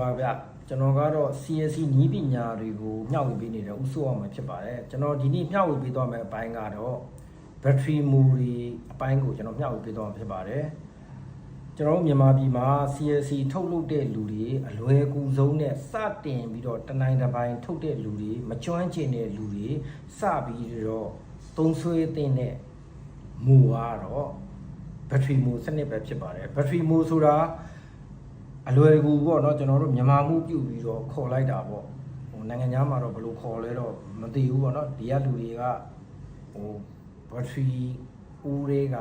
ပါဗျကျွန်တော်ကတော့ CSC နီးပညာတွေကိုမျှဝေပေးနေတဲ့ဥဆိုအောင်မှာဖြစ်ပါတယ်ကျွန်တော်ဒီနေ့မျှဝေပေးသွားမယ့်အပိုင်းကတော့ battery memory အပိုင်းကိုကျွန်တော်မျှဝေပေးသွားမှာဖြစ်ပါတယ်ကျွန်တော်မြန်မာပြည်မှာ CSC ထုတ်လုပ်တဲ့လူတွေအလွယ်ကူဆုံးနဲ့စတင်ပြီးတော့တနိုင်တစ်ပိုင်းထုတ်တဲ့လူတွေမကျွမ်းကျင်တဲ့လူတွေစပြီးတော့သုံးဆွဲတဲ့မူကတော့ battery mode စနစ်ပဲဖြစ်ပါတယ် battery mode ဆိုတာအလွယ်ကူပေါ့เนาะကျွန်တော်တို့မြန်မာမှုပြုတ်ပြီးတော့ခေါ်လိုက်တာပေါ့ဟိုနိုင်ငံသားမှာတော့ဘယ်လိုခေါ်လဲတော့မသိဘူးပေါ့เนาะဒီကလူတွေကဟို battery ဦးတွေက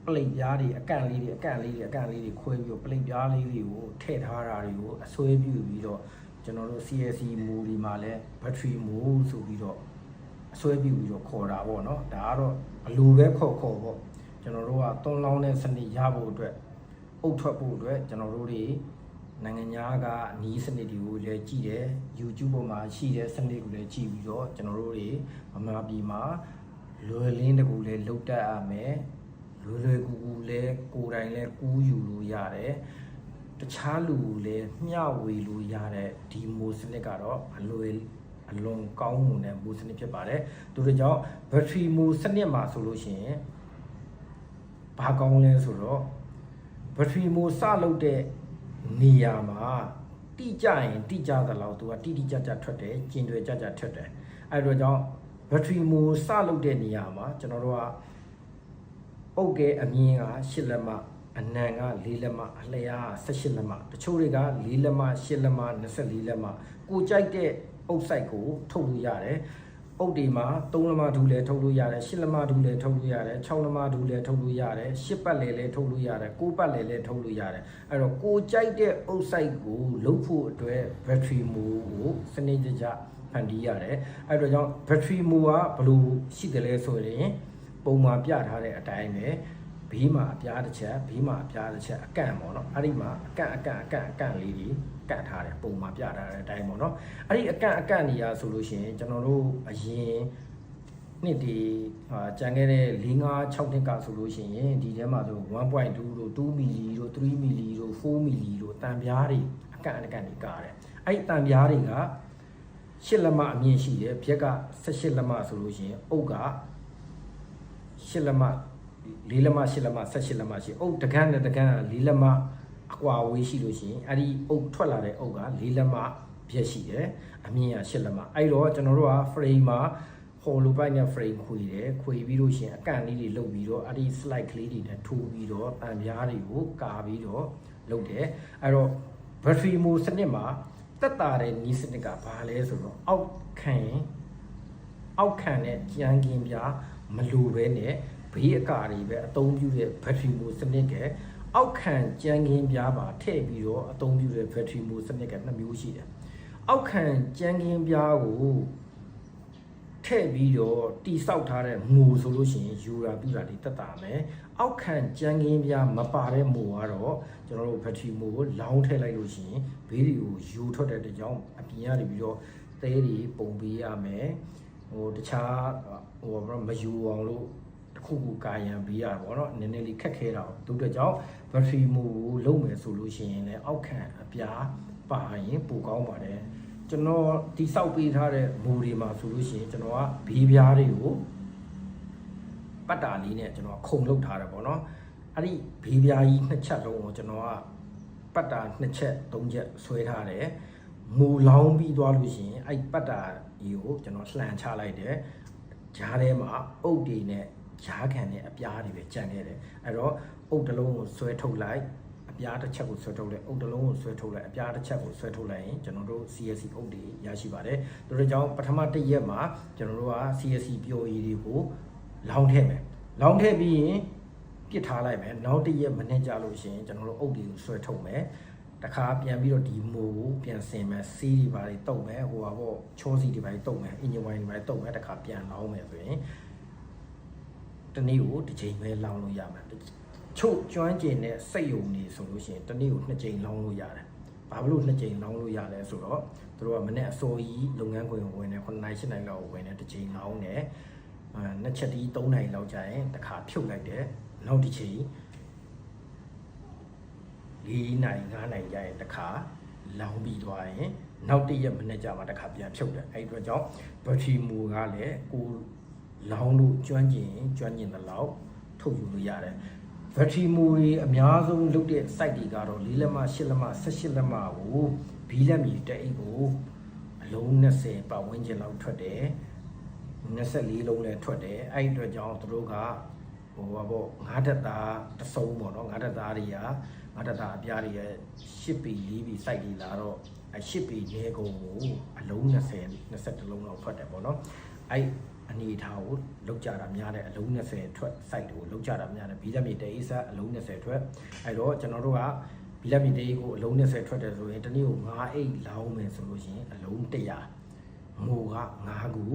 ပလိတ်ပြားတွေအကန့်လေးတွေခွဲပြီးတော့ပလိတ်ပြားလေးတွေကိုထည့်ထားတာတွေကိုအဆွဲပြုပြီးတော့ကျွန်တော်တို့ CSC မူဒီမှာလဲ battery mode ဆိုပြီးတော့အဆွဲပြုပြီးတော့ခေါ်တာပေါ့เนาะဒါကတော့အလိုပဲခေါ်ပေါ့ကျွန်တော်တို့ကသွန်းလောင်းတဲ့စနစ်ရဖို့အတွက်အုတ်ထွက်ဖို့အတွက်ကျွန်တော်တို့တွေနိုင်ငံသားကနီးစနစ်တွေကိုလည်းကြည့်တယ် YouTube ပေါ်မှာရှိတဲ့စနစ်ကိုလည်းကြည့်ပြီးတော့ကျွန်တော်တို့တွေဗမာပြည်မှာလွယ်လင်းတကူလည်းလုတ်တတ်ရမယ်လွယ်ကူလည်းကိုယ်တိုင်လည်းကူးယူလို့ရတယ်တခြားလူလည်းမျှဝေလို့ရတဲ့ဒီမိုစနစ်ကတော့အလွန်ကောင်းမွန်တဲ့မိုစနစ်ဖြစ်ပါတယ်သူတို့ကြောင့် battery မိုစနစ်မှာဆိုလို့ရှိရင်ဘာကောင်းလဲဆိုတော့battery mode စလုပ်တဲ့နေရာမှာတိကျရင်တိကျသလောက်သူကတိကျထွက်တယ်ကျင်တွေကြထွက်တယ်အဲ့တော့ကြောင့် battery mode စလုပ်တဲ့နေရာမှာကျွန်တော်တို့ကအုတ်ကဲအမြင်က8လက်မအနံက4လက်မအလျား18လက်မတချို့တွေက4လက်မ8လက်မ24လက်မကိုကြိုက်တဲ့အုတ်ဆိုင်ကိုထုတ်လို့ရတယ်အုတ်ဒီမှာ3လက်မဒူလည်းထုတ်လို့ရတယ်8လက်မဒူလည်းထုတ်လို့ရတယ်6လက်မဒူလည်းထုတ်လို့ရတယ်10ပတ်လည်းထုတ်လို့ရတယ်9ပတ်လည်းထုတ်လို့ရတယ်အဲ့တော့ကိုကြိုက်တဲ့အုတ်ဆိုင်ကိုလုပ်ဖို့အတွက် battery mode ကိုစနစ်တကျဖန်တီးရတယ်အဲ့တော့ကြောင့် battery mode ကဘယ်လိုရှိတယ်လဲဆိုရင်ပုံမှန်ပြထားတဲ့အတိုင်းပဲဘေးမှာအပြားတစ်ချက်ဘေးမှာအပြားတစ်ချက်အကန့်ပေါ့နော်အဲ့ဒီမှာအကန့်လေးကြီးကန့်ထားတယ်ပုံမှန်ပြထားတဲ့အတိုင်းပေါ့နော်အဲ့ဒီအကန့်နေရဆိုလို့ရှိရင်ကျွန်တော်တို့အရင်နှစ်ဒီကြံခဲ့တဲ့4 5 6နှစ်ကဆိုလို့ရှိရင်ဒီထဲမှာဆို 1.2 တို့2 mili တို့3 mili တို့4 mili တို့တန်ပြားတွေအကန့်တွေကားတယ်အဲ့ဒီတန်ပြားတွေက8လက်မအမြင့်ရှိတယ်ဘက်က18လက်မဆိုလို့ရှိရင်အုတ်က8လက်မ4လက်မ8လက်မ18လက်မရှိအုတ်တကန်းနဲ့တကန်းက4လက်မအကွာဝေးရှိလို့ရှိရင်အဲ့ဒီအုတ်ထွက်လာတဲ့အုတ်က4လက်မပြည့်ရှိတယ်အမြင့်က8လက်မအဲ့တော့ကျွန်တော်တို့က frame မှာ hollow pipe နဲ့ frame ခွေတယ်ခွေပြီးလို့ရှိရင်အကန့်လေးတွေလုပ်ပြီးတော့အဲ့ဒီ slide ကလေးတွေနဲ့ထိုးပြီးတော့အံပြားတွေကိုကာပြီးတော့လုပ်တယ်အဲ့တော့ battery mode စနစ်မှာတက်တာတဲ့နီးစနစ်ကဘာလဲဆိုတော့အောက်ခံတဲ့ကြမ်းကင်းပြားမလိုပဲနဲ့ဘေးအကာတွေပဲအသုံးပြုတဲ့ battery mode စနစ်ကအောက်ခံကြမ်းကင်းပြားပါထည့်ပြီးတော့အသုံးပြုတဲ့ battery mode စနစ်က2မျိုးရှိတယ်အောက်ခံကြမ်းကင်းပြားကိုထည့်ပြီးတော့တိဆောက်ထားတဲ့မူဆိုလို့ရှိရင်ယူရာပြတာတွေတက်တာမယ်အောက်ခံကြမ်းကင်းပြားမပါတဲ့မူကတော့ကျွန်တော်တို့ battery mode ကိုလောင်းထည့်လိုက်လို့ရှိရင်ဘေးတွေကိုယူထွက်တဲ့အတွက်ကြောင့်အပြင်ကနေပြီးတော့သဲတွေပုံပေးရမယ်ဟိုတခြားမယူအောင်လို့ခုကာယံပေးရပါတော့နည်းနည်းလေးခက်ခဲတာတို့အတွက်ကြောင့် battery mode ကိုလုံးမယ်ဆိုလို့ရှိရင်လည်းအောက်ခံအပြားပါရင်ပိုကောင်းပါတယ်ကျွန်တော်တိဆောက်ပေးထားတဲ့မူတွေမှာဆိုလို့ရှိရင်ကျွန်တော်ကဘေးပြားတွေကိုပတ်တာလေးနဲ့ကျွန်တော်ခုံလုပ်ထားတယ်ပေါ့နော်အဲ့ဒီဘေးပြားကြီး2ချက်လုံးကိုကျွန်တော်ကပတ်တာ2ချက်3ချက်ဆွဲထားတယ်မူလောင်းပြီးသွားလို့ရှိရင်အဲ့ပတ်တာကြီးကိုကျွန်တော်လှန်ချလိုက်တယ်ဂျားထဲမှာအုတ်တွေနဲ့ဂျားခံတဲ့အပြားတွေပဲကြံခဲ့တယ်အဲ့တော့အုတ်တစ်လုံးကိုဆွဲထုတ်လိုက်အပြားတစ်ချက်ကိုဆွဲထုတ်လိုက်အုတ်တစ်လုံးကိုဆွဲထုတ်လိုက်အပြားတစ်ချက်ကိုဆွဲထုတ်လိုက်ရင်ကျွန်တော်တို့ CSC အုတ်တွေရရှိပါတယ်ဒါကြောင့်ပထမတစ်ရက်မှာကျွန်တော်တို့က CSC ပျော်ရည်တွေကိုလောင်းထည့်မယ်လောင်းထည့်ပြီးရင်ပြစ်ထားလိုက်မယ်နောက်တစ်ရက်မနေ့ကြလို့ရှိရင်ကျွန်တော်တို့အုတ်တွေကိုဆွဲထုတ်မယ်တခါပြန်ပြီးတော့ဒီမိုးကိုပြန်ဆင်မယ်စီးတွေပါတွေတုပ်မယ်ဟိုပါပေါ့ချောစီတွေပါတွေတုပ်မယ်အင်ဂျင်ဝိုင်းတွေပါတွေတုပ်မယ်တခါပြန်လောင်းမယ်ဆိုရင်တနေ့ကိုတစ်ချိန်ပဲလောင်းလို့ရမှာချို့ကျွမ်းကျင်တဲ့စိတ်ယုံနေဆိုလို့ရှိရင်တနေ့ကို2ချိန်လောင်းလို့ရတယ်ဘာလို့2ချိန်လောင်းလို့ရလဲဆိုတော့တို့ကမနေ့အစောကြီးလုပ်ငန်းခွင်ဝင်တယ်9နိုင်10နိုင်လောက်ဝင်တယ်တစ်ချိန်လောင်းတယ်နှစ်ချက်တီး3နိုင်လောက်ကြာရင်တခါဖြုတ်လိုက်တယ်နောက်တစ်ချိန်4နိုင်5နိုင်ကြာရင်တခါ လောင်းပြီးသွားရင်နောက်တစ်ရက်မနေ့ကျမှတစ်ခါပြန်ဖြုတ်တယ်အဲ့အတွက်ကြောင့် battery မူကလည်းကိုလောင်းလို့ကျွမ်းကျင်တဲ့လောက်ထုတ်ယူလို့ရတယ် battery မူတွေအများဆုံးလုပ်တဲ့ site တွေကတော့4လက်မ8လက်မ18လက်မကိုဘီလက်မီတက်အိတ်ကိုအလုံး20ပတ်ဝန်းကျင်လောက်ထွက်တယ်24လုံးလည်းထွက်တယ်အဲ့ဒီအတွက်ကြောင့်သူတို့ကဟိုပါပေါ့ငါးတက်သားတစုံပေါ့နော်ငါးတက်သားတွေကငါးတက်သားအပြားတွေရဲ့10ပေ4ပေ site တွေလာတော့10ပေရဲကုန်ကိုအလုံး20 21လုံးလောက်ထွက်တယ်ပေါ့နော်အဲ့အနေထားကိုလောက်ကြတာများတယ်အလုံး20ထွက် site ကိုလောက်ကြတာများတယ်ဘီလက်မြေတေးအစားအလုံး20ထွက်အဲ့တော့ကျွန်တော်တို့ကဘီလက်မြေတေးကိုအလုံး20ထွက်တယ်ဆိုရင်တနေ့ကို9အိတ်လောင်းမယ်ဆိုလို့ရှိရင်အလုံး100ငိုက9ခု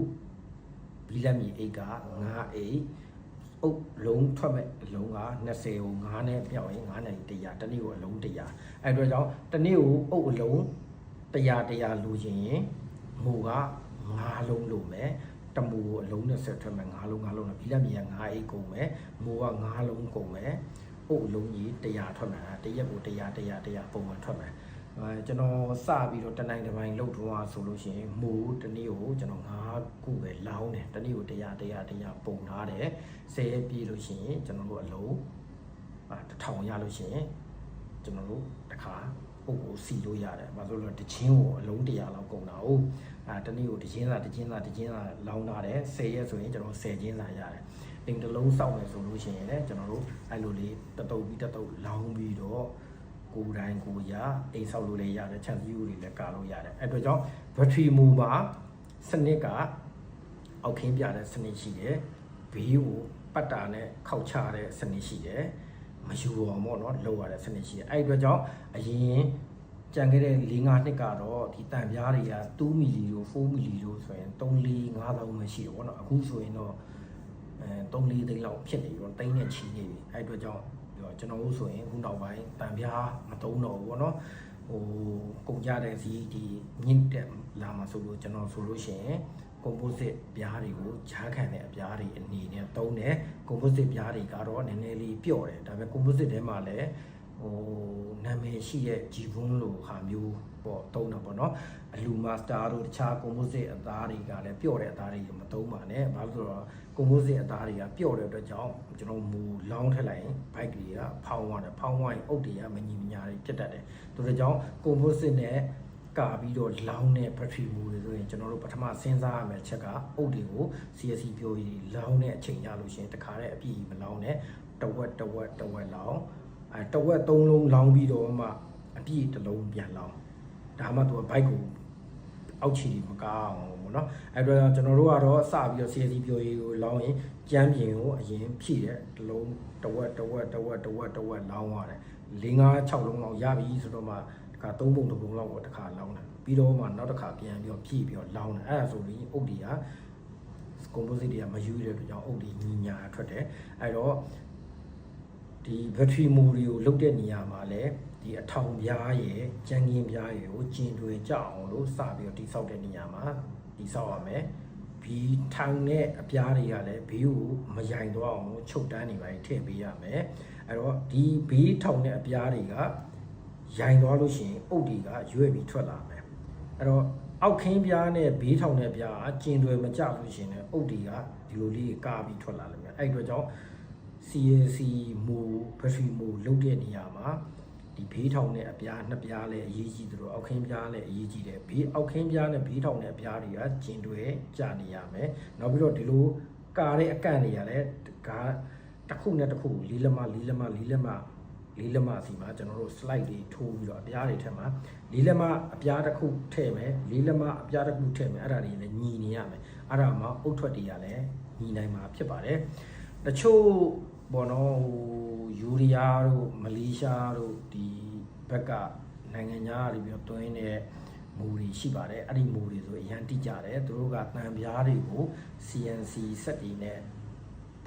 ဘီလက်မြေအိတ်က9အိတ်အုပ်လုံးထွက်မဲ့အလုံးက20ကို9နဲ့ပြောင်းရင်9နဲ့100တနေ့ကိုအလုံး100အဲ့တော့ကြောင့်တနေ့ကိုအုပ်အလုံး100လိုချင်ရင်ငိုက9လုံးလိုမယ်တမူအလုံး20ထွက်မယ်9လုံးနဲ့ဘီလက်မြေက9အိတ်ကုန်မယ်မိုးက9လုံးကုန်မယ်အုပ်အလုံးကြီး100ထွက်မယ်တရက်ကို100ပုံမှန်ထွက်မယ်ကျွန်တော်စပြီးတော့တနိုင်တစ်ပိုင်းလှုပ်ထွားဆိုလို့ရှိရင်မိုးတနေ့ကိုကျွန်တော်9ခုပဲလောင်းတယ်တနေ့ကို100ပုံထားတယ်10ရက်ပြည့်လို့ရှိရင်ကျွန်တော်တို့အလုံး1000ရလို့ရှိရင်ကျွန်တော်တို့တစ်ခါအုပ်ကိုစီလို့ရတယ်ဘာလို့လဲတချင်းကိုအလုံး100လောက်ကုန်တာဟုတ်တနေ့ကိုတချင်းစာလောင်းထားတယ်10ရက်ဆိုရင်ကျွန်တော်10ချင်းစာရတယ်အိမ်တစ်လုံးစောက်မယ်ဆိုလို့ရှိရင်လည်းကျွန်တော်တို့အဲ့လိုလေးတတုပ်လောင်းပြီးတော့ကိုယ်တိုင်းကိုရအိမ်ဆောက်လို့လည်းရတယ်ချန်စီယူတွေလည်းကာလို့ရတယ်အဲ့အတွက်ကြောင့် battery မူမှာစနစ်ကအောက်ခင်းပြတဲ့စနစ်ရှိတယ်ဘေးကိုပတ်တာနဲ့ခောက်ချတဲ့စနစ်ရှိတယ်မယူအောင်ပေါ့နော်လောက်ရတဲ့စနစ်ရှိတယ်အဲ့အတွက်ကြောင့်အရင်ကြံခဲ့တဲ့4-5နှစ်ကတော့ဒီတန်ပြားတွေက2မီလီတို့4မီလီတို့ဆိုရင်3-4-5,000ပဲရှိတယ်ပေါ့နော်အခုဆိုရင်တော့3-4 သိန်းလောက်ဖြစ်နေပြီတော့တိန်းနဲ့ချီနေပြီအဲ့အတွက်ကြောင့်ကျွန်တော်တို့ဆိုရင်ခုနောက်ပိုင်းတန်ပြားမသုံးတော့ဘူးပေါ့နော်ဟိုကုန်ကြတဲ့စီဒီမြင့်တက်လာမှာဆိုလို့ကျွန်တော်ဆိုလို့ရှိရင် composite ပြားတွေကိုဂျားခံတဲ့အပြားတွေအနေနဲ့သုံးတယ် composite ပြားတွေကတော့နည်းနည်းလေးပျော့တယ်ဒါပေမဲ့ composite ထဲမှာလည်းဟိုနာမည်ရှိတဲ့ဂျီဘွန်းလိုဟာမျိုးပေါ့သုံးတာပေါ့နော်အလူမာစတာတို့တခြား composite အသားတွေကလည်းပျော့တဲ့အသားတွေမသုံးပါနဲ့ဘာလို့ဆိုတော့ composite အသားတွေကပျော့တဲ့အတွက်ကြောင့်ကျွန်တော်မူလောင်းထက်လိုက်ရင် bike တွေကဖောင်းသွားတယ်ဖောင်းသွားရင်အုတ်တွေကမညီမညာတွေဖြစ်တတ်တယ်ဒါကြောင့် composite နဲ့ကာပြီးတော့လောင်းတဲ့ battery မူတွေဆိုရင်ကျွန်တော်တို့ပထမစဉ်းစားရမယ့်အချက်က အုတ်တွေကို CSC ပြောရည်လောင်းတဲ့အချိန်ရလို့ရှိရင်တခါတည်းအပြည့်မလောင်းနဲ့တဝက်လောင်းတဝက်3လုံးလောင်းပြီးတော့မှအပြည့်တစ်လုံးပြန်လောင်းဒါမှသူက bike ကိုအောက်ခြေမကားအောင်ပေါ့နော်အဲ့တော့ကျွန်တော်တို့ကတော့စပြီးတော့ CSC ပြောရည်ကိုလောင်းရင်ကြမ်းပြင်ကိုအရင်ဖြည့်တယ်တစ်လုံးတဝက်လောင်းရတယ်4-5-6လုံးလောက်ရပြီဆိုတော့မှတခါ3ပုံ2ပုံလောက်ကိုတခါလောင်းတယ်ပြီးတော့မှနောက်တစ်ခါပြန်ပြီးတော့ဖြည့်ပြီးတော့လောင်းတယ်အဲ့ဒါဆိုရင်အုတ်တွေက composite တွေကမယူရတဲ့အတွက်ကြောင့်အုတ်တွေညီညာထွက်တယ်အဲ့တော့ဒီ battery မူတွေကိုလုတ်တဲ့နေရာမှာလည်းဒီအထောင်ပြားရဲ့ကြမ်းကင်းပြားရဲ့ကိုကျင်တွေကြအောင်လို့စပြီးတော့တိဆောက်တဲ့နေရာမှာတိဆောက်ရမယ်ဘီထောင်တဲ့အပြားတွေကလည်းဘေးကိုမယိုင်တော့အောင်ချုပ်တန်းနေပါထည့်ပေးရမယ်အဲ့တော့ဒီဘေးထောင်တဲ့အပြားတွေကယိုင်သွားလို့ရှိရင်အုတ်တွေကရွေ့ပြီးထွက်လာမယ်အဲ့တော့အောက်ခင်းပြားနဲ့ဘေးထောင်တဲ့ပြားကကျင်တွေမကြလို့ရှိရင်လည်းအုတ်တွေကဒီလိုလေးကားပြီးထွက်လာလိမ့်မယ်အဲ့အတွက်ကြောင့် CAC မူ battery မူလုတ်တဲ့နေရာမှာဒီဘေးထောင်တဲ့အပြားနှစ်ပြားလည်းအရေးကြီးသလိုအောက်ခင်းပြားလည်းအရေးကြီးတယ်ဘေးအောက်ခင်းပြားနဲ့ဘေးထောင်တဲ့အပြားတွေကကျင်တွေကြနေရမယ်နောက်ပြီးတော့ဒီလိုကာတဲ့အကန့်တွေကလည်းကားတစ်ခုနဲ့တစ်ခုလေးလက်မစီမှာကျွန်တော်တို့ slide တွေထိုးပြီးတော့အပြားတွေထက်မှာလေးလက်မအပြားတစ်ခုထည့်မယ်လေးလက်မအပြားတစ်ခုထည့်မယ်အဲ့ဒါတွေလည်းညီနေရမယ်အဲ့ဒါမှအုတ်ထွက်တွေကလည်းညီနိုင်မှာဖြစ်ပါတယ်တချို့ဘောနော်ယူရီးယားတို့မလေးရှားတို့ဒီဘက်ကနိုင်ငံသားတွေပြီးတော့တွင်းတဲ့မူတွေရှိပါတယ်အဲ့ဒီမူတွေဆိုအရန်တိကျတယ်သူတို့ကတန်ပြားတွေကို CNC စက်တွေနဲ့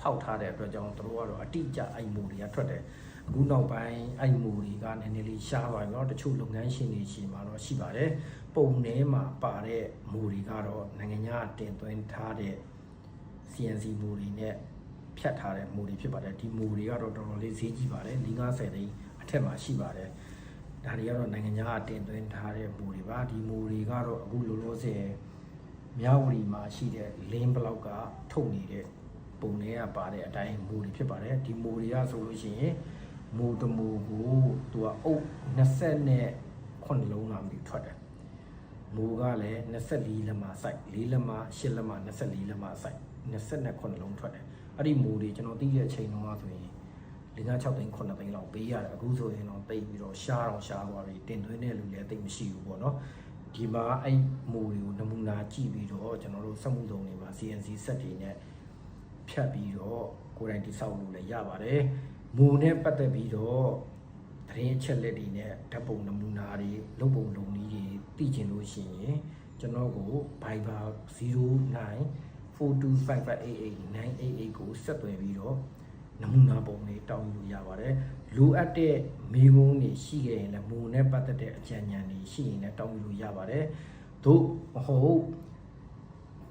ဖောက်ထားတဲ့အတွက်ကြောင့်သူတို့ကတော့အတိအကျအဲ့မူတွေကထွက်တယ်အခုနောက်ပိုင်းအဲ့မူတွေကနည်းနည်းလေးရှားပါတော့တချို့လုပ်ငန်းရှင်တွေရှိမှာတော့ရှိပါတယ်ပုံထဲမှာပါတဲ့မူတွေကတော့နိုင်ငံသားတင်သွင်းထားတဲ့ CNC မူတွေနဲ့ဖြတ်ထားတဲ့မူတွေဖြစ်ပါတယ်ဒီမူတွေကတော့တော်တော်လေးဈေးကြီးပါတယ်4-50သိန်းအထက်မှာရှိပါတယ် ဒါတွေကတော့နိုင်ငံခြားကတင်သွင်းထားတဲ့မူတွေပါဒီမူတွေကတော့အခုလောလောဆယ်မြဝတီမှာရှိတဲ့လင်းဘလောက်ကထုတ်နေတဲ့ပုံတွေကပါတဲ့အတိုင်းမူတွေဖြစ်ပါတယ်ဒီမူတွေကဆိုလို့ရှိရင်မူတမူကိုသူကအုပ်20နဲ့9လုံးလာပြီးထွက်တယ်မူကလည်း24လက်မစိုက်4လက်မ8လက်မ24လက်မစိုက်29လုံးထွက်တယ်အဲ့ဒီမူတွေကျွန်တော်သိတဲ့အချိန်တုန်းကဆိုရင်5-6သိန်း9သိန်းလောက်ပေးရတယ်အခုဆိုရင်တော့တိတ်ပြီးတော့ရှားသွားပြီတင်သွင်းတဲ့လူလည်းတိတ်မရှိဘူးပေါ့နော်ဒီမှာအဲ့မူတွေကိုနမူနာကြည့်ပြီးတော့ကျွန်တော်တို့စက်မှုသုံးတွေမှာ CNC စက်တွေနဲ့ဖြတ်ပြီးတော့ကိုယ်တိုင်တိစောက်လို့လည်းရပါတယ်မူနဲ့ပတ်သက်ပြီးတော့သတင်းအချက်လက်တွေနဲ့ဓာတ်ပုံနမူနာတွေလုပ်ပုံလုပ်နည်းတွေသိချင်လို့ရှိရင်ကျွန်တော်ကို Viber 0942558898ကိုဆက်သွယ်ပြီးတော့နမူနာပုံတွေတောင်းလို့ရပါတယ်လိုအပ်တဲ့မိကုန်းတွေရှိခဲ့ရင်လည်းမူနဲ့ပတ်သက်တဲ့အကြံဉာဏ်တွေရှိရင်လည်းတောင်းလို့ရပါတယ်သို့မဟုတ်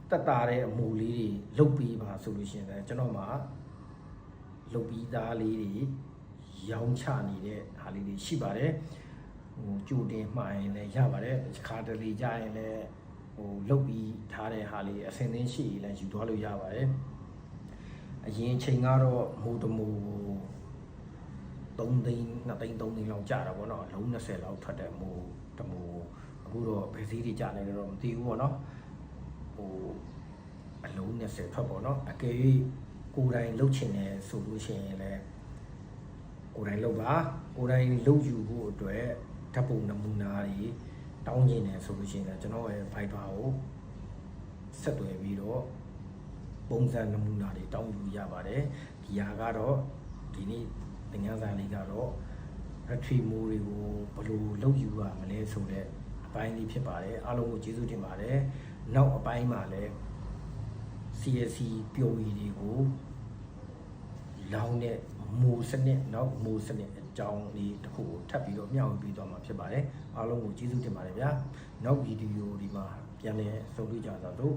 တက်တာတဲ့အမူလေးတွေလုတ်ပြီးပါဆိုလို့ရှိရင်လည်းကျွန်တော်မှာလုတ်ပြီးသားလေးတွေရောင်းချနေတဲ့ဟာလေးတွေရှိပါတယ်ဟိုကြိုတင်မှားရင်လည်းရပါတယ်ခါတလေကြရင်လည်းဟိုလုတ်ပြီးထားတဲ့ဟာလေးအစင်သင်းရှိရင်လည်းယူသွားလို့ရပါတယ်အရင်ချိန်ကတော့မူတမူ3သိန်း2သိန်း3သိန်းလောက်ကြာတာပေါ့နော်လုံး20လောက်ထွက်တဲ့မူတမူအခုတော့ဘယ်စည်းတွေကြာနေလဲတော့မသိဘူးပေါ့နော်ဟိုအလုံး20ထွက်ပေါ့နော်အကယ်၍ကိုယ်တိုင်လှုပ်ချင်တယ်ဆိုလို့ရှိရင်လည်းကိုယ်တိုင်လှုပ်ပါကိုယ်တိုင်လှုပ်ယူဖို့အတွက်ဓာတ်ပုံနမူနာတွေတောင်းကျင်တယ်ဆိုလို့ရှိရင်ကျွန်တော်ရဲ့ Viber ကိုဆက်သွယ်ပြီးတော့ပုံစံနမူနာတွေတောင်းယူရပါတယ်ဒီဟာကတော့ဒီနေ့သင်ခန်းစာလေးကတော့ battery mode တွေကိုဘယ်လိုလုပ်ယူရမလဲဆိုတဲ့အပိုင်းလေးဖြစ်ပါတယ်အားလုံးကိုကျေးဇူးတင်ပါတယ်နောက်အပိုင်းမှာလည်း CSC ပျော်ရည်တွေကိုလောင်းတဲ့မူစနစ်နောက်မူစနစ်အကြောင်းလေးတစ်ခုကိုထပ်ပြီးတော့မျှဝေပေးသွားမှာဖြစ်ပါတယ်အားလုံးကိုကျေးဇူးတင်ပါတယ်ဗျာနောက်ဗီဒီယိုဒီမှာပြန်လည်ဆုံတွေ့ကြတော့